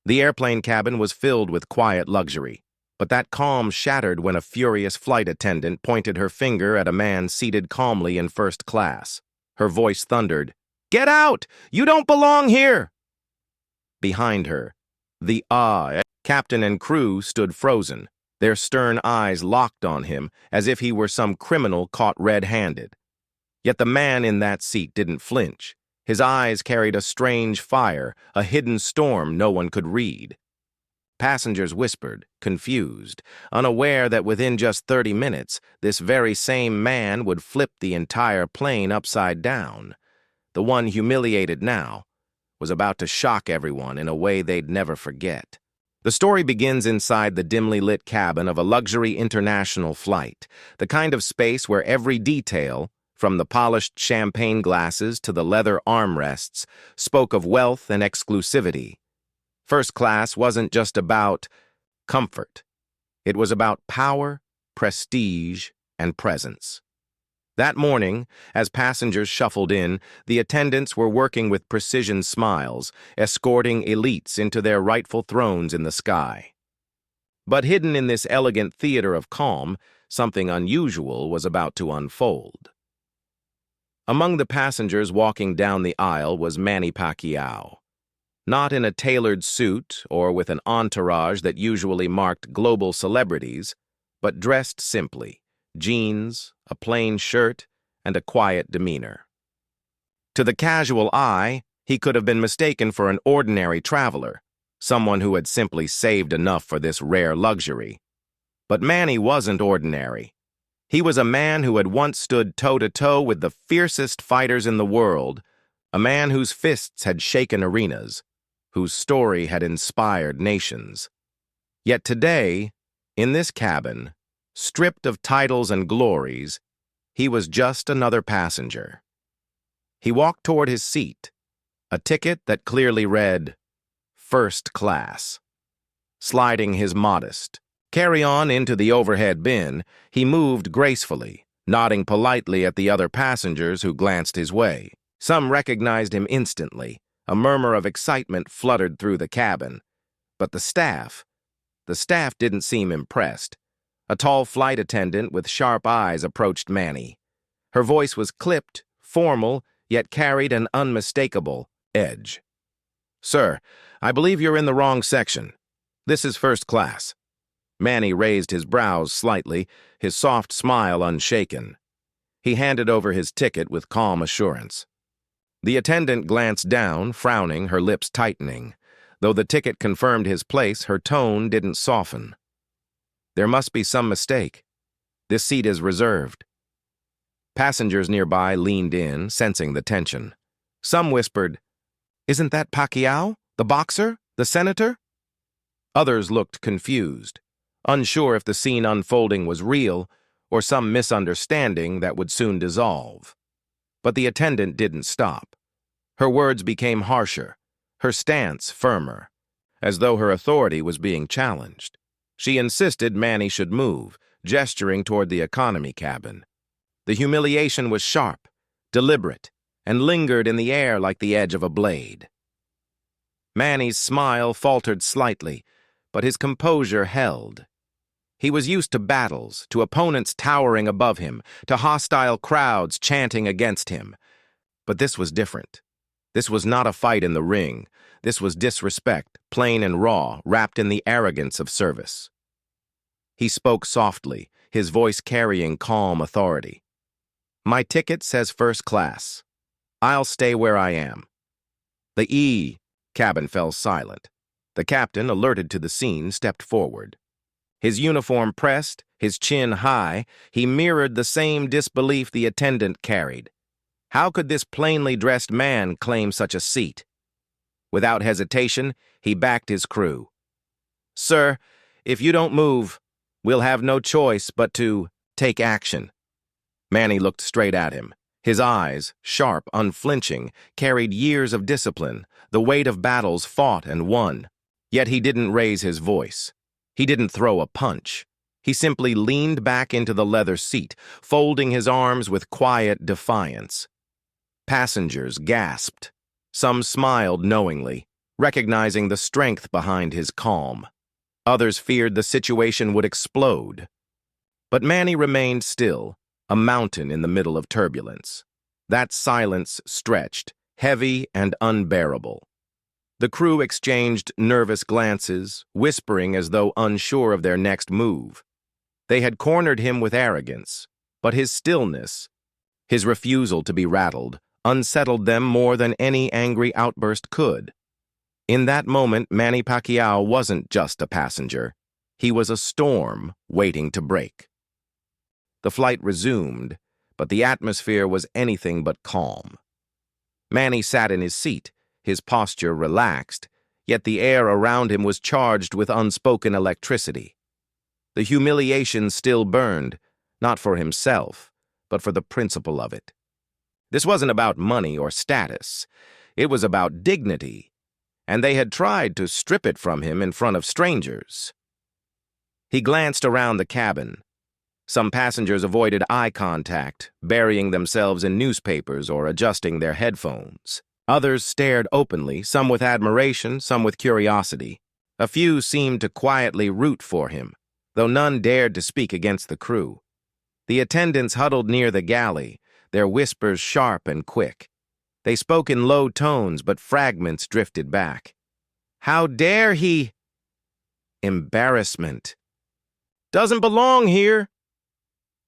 The airplane cabin was filled with quiet luxury, but that calm shattered when a furious flight attendant pointed her finger at a man seated calmly in first class. Her voice thundered, "Get out! You don't belong here!" Behind her, the captain and crew stood frozen, their stern eyes locked on him as if he were some criminal caught red-handed. Yet the man in that seat didn't flinch. His eyes carried a strange fire, a hidden storm no one could read. Passengers whispered, confused, unaware that within just 30 minutes, this very same man would flip the entire plane upside down. The one humiliated now was about to shock everyone in a way they'd never forget. The story begins inside the dimly lit cabin of a luxury international flight, the kind of space where every detail, from the polished champagne glasses to the leather armrests, spoke of wealth and exclusivity. First class wasn't just about comfort. It was about power, prestige, and presence. That morning, as passengers shuffled in, the attendants were working with precision smiles, escorting elites into their rightful thrones in the sky. But hidden in this elegant theater of calm, something unusual was about to unfold. Among the passengers walking down the aisle was Manny Pacquiao. Not in a tailored suit or with an entourage that usually marked global celebrities, but dressed simply, jeans, a plain shirt, and a quiet demeanor. To the casual eye, he could have been mistaken for an ordinary traveler, someone who had simply saved enough for this rare luxury. But Manny wasn't ordinary. He was a man who had once stood toe-to-toe with the fiercest fighters in the world, a man whose fists had shaken arenas, whose story had inspired nations. Yet today, in this cabin, stripped of titles and glories, he was just another passenger. He walked toward his seat, a ticket that clearly read, "First Class." Sliding his modest carry-on into the overhead bin, he moved gracefully, nodding politely at the other passengers who glanced his way. Some recognized him instantly. A murmur of excitement fluttered through the cabin. But the staff didn't seem impressed. A tall flight attendant with sharp eyes approached Manny. Her voice was clipped, formal, yet carried an unmistakable edge. "Sir, I believe you're in the wrong section. This is first class." Manny raised his brows slightly, his soft smile unshaken. He handed over his ticket with calm assurance. The attendant glanced down, frowning, her lips tightening. Though the ticket confirmed his place, her tone didn't soften. "There must be some mistake. This seat is reserved." Passengers nearby leaned in, sensing the tension. Some whispered, "Isn't that Pacquiao? The boxer? The senator?" Others looked confused, unsure if the scene unfolding was real or some misunderstanding that would soon dissolve. But the attendant didn't stop. Her words became harsher, her stance firmer, as though her authority was being challenged. She insisted Manny should move, gesturing toward the economy cabin. The humiliation was sharp, deliberate, and lingered in the air like the edge of a blade. Manny's smile faltered slightly, but his composure held. He was used to battles, to opponents towering above him, to hostile crowds chanting against him. But this was different. This was not a fight in the ring. This was disrespect, plain and raw, wrapped in the arrogance of service. He spoke softly, his voice carrying calm authority. "My ticket says first class. I'll stay where I am." The cabin fell silent. The captain, alerted to the scene, stepped forward. His uniform pressed, his chin high, he mirrored the same disbelief the attendant carried. How could this plainly dressed man claim such a seat? Without hesitation, he backed his crew. "Sir, if you don't move, we'll have no choice but to take action." Manny looked straight at him. His eyes, sharp, unflinching, carried years of discipline, the weight of battles fought and won. Yet he didn't raise his voice. He didn't throw a punch. He simply leaned back into the leather seat, folding his arms with quiet defiance. Passengers gasped. Some smiled knowingly. recognizing the strength behind his calm. Others feared the situation would explode. But Manny remained still, a mountain in the middle of turbulence. That silence stretched, heavy and unbearable. The crew exchanged nervous glances, whispering as though unsure of their next move. They had cornered him with arrogance, but his stillness, his refusal to be rattled, unsettled them more than any angry outburst could. In that moment, Manny Pacquiao wasn't just a passenger. He was a storm waiting to break. The flight resumed, but the atmosphere was anything but calm. Manny sat in his seat, his posture relaxed, yet the air around him was charged with unspoken electricity. The humiliation still burned, not for himself, but for the principle of it. This wasn't about money or status. It was about dignity, and they had tried to strip it from him in front of strangers. He glanced around the cabin. Some passengers avoided eye contact, burying themselves in newspapers or adjusting their headphones. Others stared openly, some with admiration, some with curiosity. A few seemed to quietly root for him, though none dared to speak against the crew. The attendants huddled near the galley, their whispers sharp and quick. They spoke in low tones, but fragments drifted back. "How dare he?" Embarrassment. "Doesn't belong here."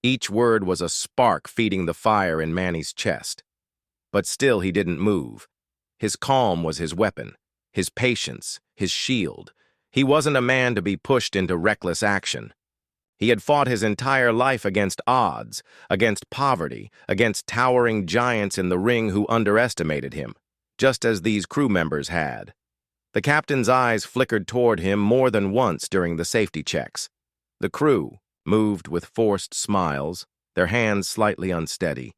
Each word was a spark feeding the fire in Manny's chest. But still he didn't move. His calm was his weapon, his patience, his shield. He wasn't a man to be pushed into reckless action. He had fought his entire life against odds, against poverty, against towering giants in the ring who underestimated him, just as these crew members had. The captain's eyes flickered toward him more than once during the safety checks. The crew moved with forced smiles, their hands slightly unsteady.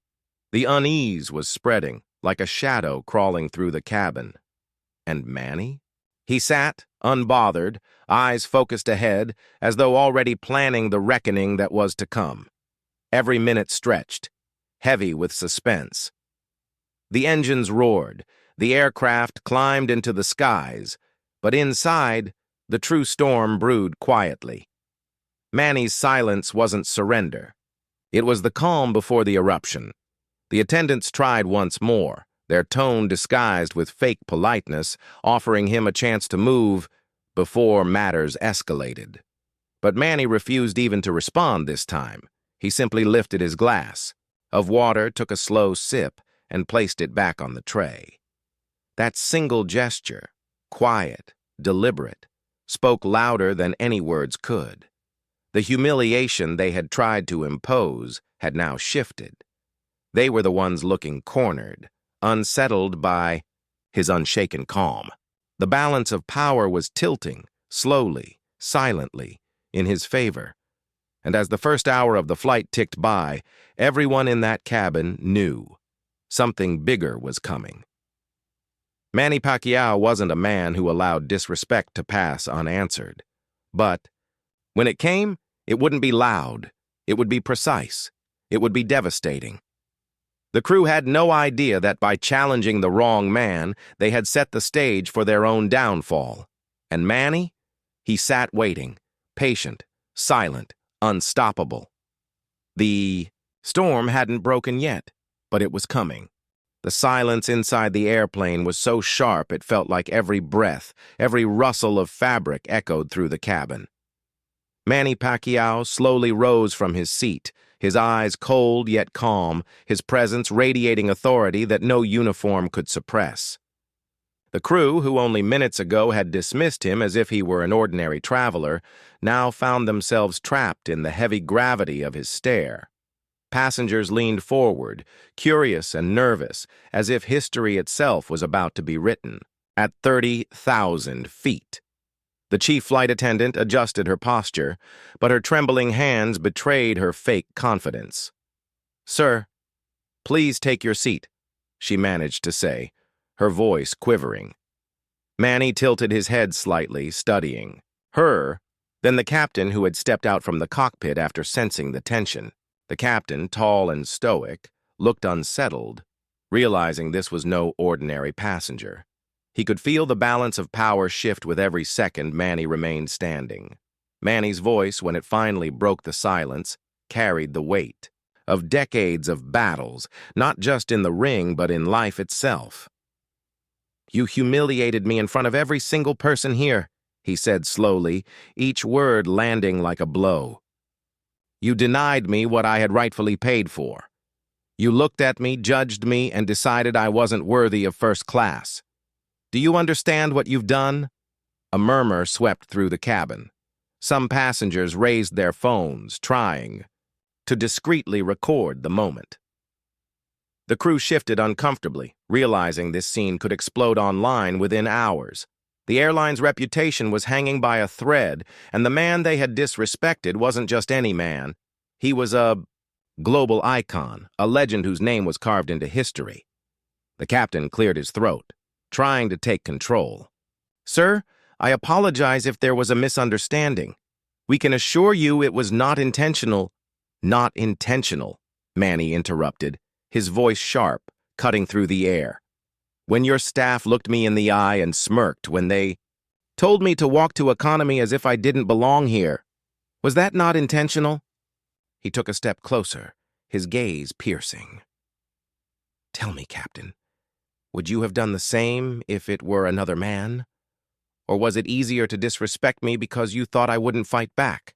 The unease was spreading, like a shadow crawling through the cabin. And Manny? He sat, unbothered, eyes focused ahead, as though already planning the reckoning that was to come. Every minute stretched, heavy with suspense. The engines roared, the aircraft climbed into the skies, but inside, the true storm brewed quietly. Manny's silence wasn't surrender. It was the calm before the eruption. The attendants tried once more, their tone disguised with fake politeness, offering him a chance to move before matters escalated. But Manny refused even to respond this time. He simply lifted his glass of water, took a slow sip, and placed it back on the tray. That single gesture, quiet, deliberate, spoke louder than any words could. The humiliation they had tried to impose had now shifted. They were the ones looking cornered, unsettled by his unshaken calm. The balance of power was tilting, slowly, silently, in his favor. And as the first hour of the flight ticked by, everyone in that cabin knew something bigger was coming. Manny Pacquiao wasn't a man who allowed disrespect to pass unanswered. But when it came, it wouldn't be loud. It would be precise. It would be devastating. The crew had no idea that by challenging the wrong man, they had set the stage for their own downfall. And Manny? He sat waiting, patient, silent, unstoppable. The storm hadn't broken yet, but it was coming. The silence inside the airplane was so sharp it felt like every breath, every rustle of fabric echoed through the cabin. Manny Pacquiao slowly rose from his seat, his eyes cold yet calm, his presence radiating authority that no uniform could suppress. The crew, who only minutes ago had dismissed him as if he were an ordinary traveler, now found themselves trapped in the heavy gravity of his stare. Passengers leaned forward, curious and nervous, as if history itself was about to be written, at 30,000 feet. The chief flight attendant adjusted her posture, but her trembling hands betrayed her fake confidence. "Sir, please take your seat," she managed to say, her voice quivering. Manny tilted his head slightly, studying her, then the captain who had stepped out from the cockpit after sensing the tension. The captain, tall and stoic, looked unsettled, realizing this was no ordinary passenger. He could feel the balance of power shift with every second Manny remained standing. Manny's voice, when it finally broke the silence, carried the weight of decades of battles, not just in the ring but in life itself. "You humiliated me in front of every single person here," he said slowly, each word landing like a blow. "You denied me what I had rightfully paid for. You looked at me, judged me, and decided I wasn't worthy of first class. Do you understand what you've done?" A murmur swept through the cabin. Some passengers raised their phones, trying to discreetly record the moment. The crew shifted uncomfortably, realizing this scene could explode online within hours. The airline's reputation was hanging by a thread, and the man they had disrespected wasn't just any man. He was a global icon, a legend whose name was carved into history. The captain cleared his throat, trying to take control. "Sir, I apologize if there was a misunderstanding. We can assure you it was not intentional." "Not intentional," Manny interrupted, his voice sharp, cutting through the air. "When your staff looked me in the eye and smirked when they told me to walk to economy as if I didn't belong here, was that not intentional?" He took a step closer, his gaze piercing. "Tell me, Captain, would you have done the same if it were another man? Or was it easier to disrespect me because you thought I wouldn't fight back?"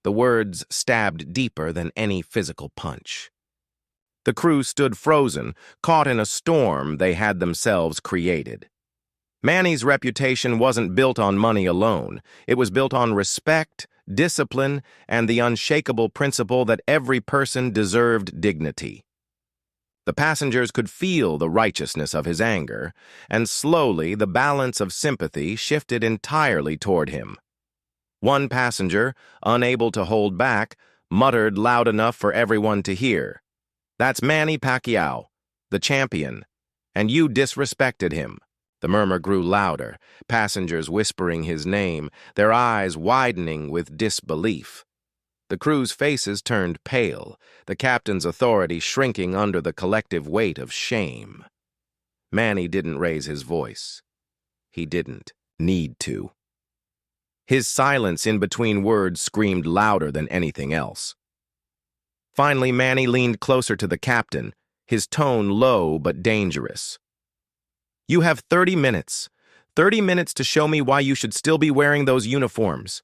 The words stabbed deeper than any physical punch. The crew stood frozen, caught in a storm they had themselves created. Manny's reputation wasn't built on money alone. It was built on respect, discipline, and the unshakable principle that every person deserved dignity. The passengers could feel the righteousness of his anger, and slowly the balance of sympathy shifted entirely toward him. One passenger, unable to hold back, muttered loud enough for everyone to hear, "That's Manny Pacquiao, the champion, and you disrespected him." The murmur grew louder, passengers whispering his name, their eyes widening with disbelief. The crew's faces turned pale, the captain's authority shrinking under the collective weight of shame. Manny didn't raise his voice. He didn't need to. His silence in between words screamed louder than anything else. Finally, Manny leaned closer to the captain, his tone low but dangerous. "You have 30 minutes. 30 minutes to show me why you should still be wearing those uniforms.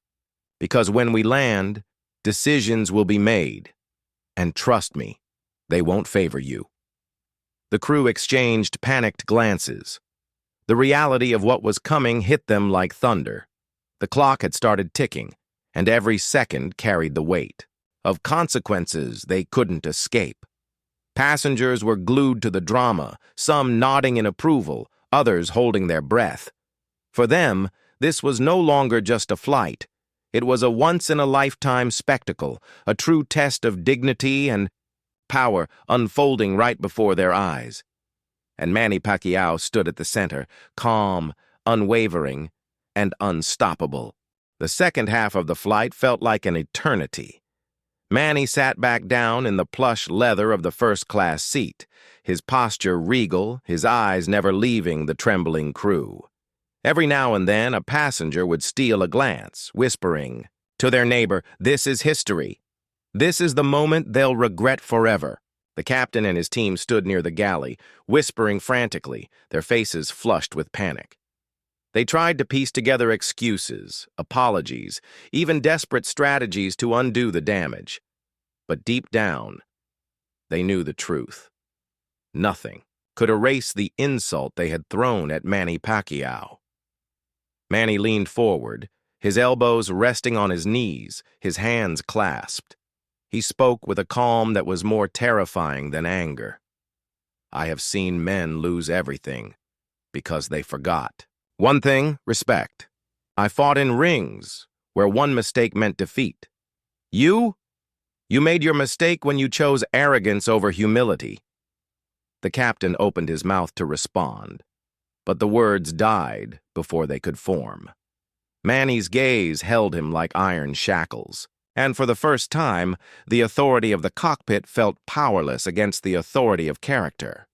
Because when we land, decisions will be made. And trust me, they won't favor you." The crew exchanged panicked glances. The reality of what was coming hit them like thunder. The clock had started ticking, and every second carried the weight of consequences they couldn't escape. Passengers were glued to the drama, some nodding in approval, others holding their breath. For them, this was no longer just a flight. It was a once-in-a-lifetime spectacle, a true test of dignity and power unfolding right before their eyes. And Manny Pacquiao stood at the center, calm, unwavering, and unstoppable. The second half of the flight felt like an eternity. Manny sat back down in the plush leather of the first-class seat, his posture regal, his eyes never leaving the trembling crew. Every now and then, a passenger would steal a glance, whispering to their neighbor, "This is history. This is the moment they'll regret forever." The captain and his team stood near the galley, whispering frantically, their faces flushed with panic. They tried to piece together excuses, apologies, even desperate strategies to undo the damage. But deep down, they knew the truth. Nothing could erase the insult they had thrown at Manny Pacquiao. Manny leaned forward, his elbows resting on his knees, his hands clasped. He spoke with a calm that was more terrifying than anger. "I have seen men lose everything because they forgot. One thing, respect. I fought in rings where one mistake meant defeat. You made your mistake when you chose arrogance over humility." The captain opened his mouth to respond, but the words died before they could form. Manny's gaze held him like iron shackles, and for the first time, the authority of the cockpit felt powerless against the authority of character.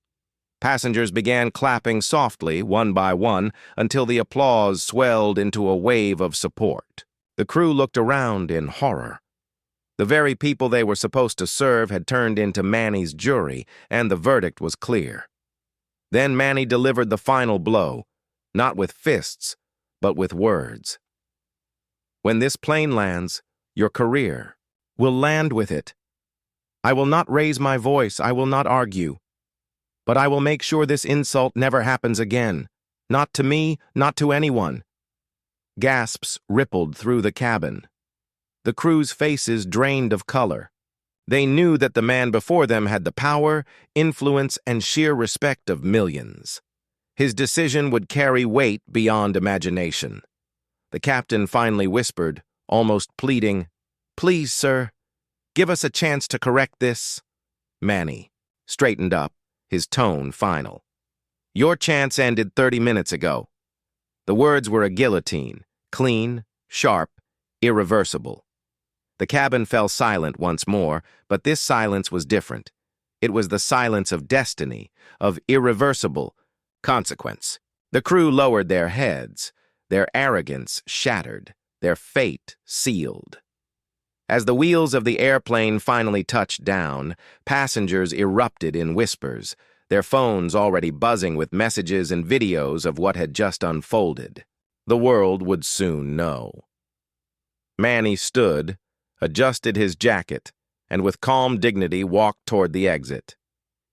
Passengers began clapping softly, one by one, until the applause swelled into a wave of support. The crew looked around in horror. The very people they were supposed to serve had turned into Manny's jury, and the verdict was clear. Then Manny delivered the final blow, not with fists, but with words. When this plane lands, your career will land with it. I will not raise my voice, I will not argue. But I will make sure this insult never happens again. Not to me, not to anyone. Gasps rippled through the cabin. The crew's faces drained of color. They knew that the man before them had the power, influence, and sheer respect of millions. His decision would carry weight beyond imagination. The captain finally whispered, almost pleading, "Please, sir, give us a chance to correct this." Manny straightened up, his tone final. "Your chance ended 30 minutes ago." The words were a guillotine, clean, sharp, irreversible. The cabin fell silent once more, but this silence was different. It was the silence of destiny, of irreversible consequence. The crew lowered their heads, their arrogance shattered, their fate sealed. As the wheels of the airplane finally touched down, passengers erupted in whispers, their phones already buzzing with messages and videos of what had just unfolded. The world would soon know. Manny stood, adjusted his jacket, and with calm dignity walked toward the exit.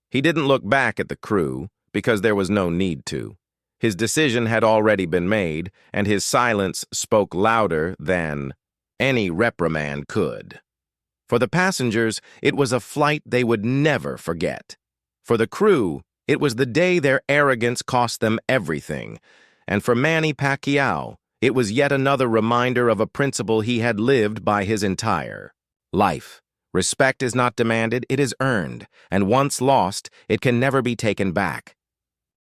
He didn't look back at the crew, because there was no need to. His decision had already been made, and his silence spoke louder than any reprimand could. For the passengers, it was a flight they would never forget. For the crew, it was the day their arrogance cost them everything. And for Manny Pacquiao, it was yet another reminder of a principle he had lived by his entire life. Respect is not demanded, it is earned, and once lost, it can never be taken back.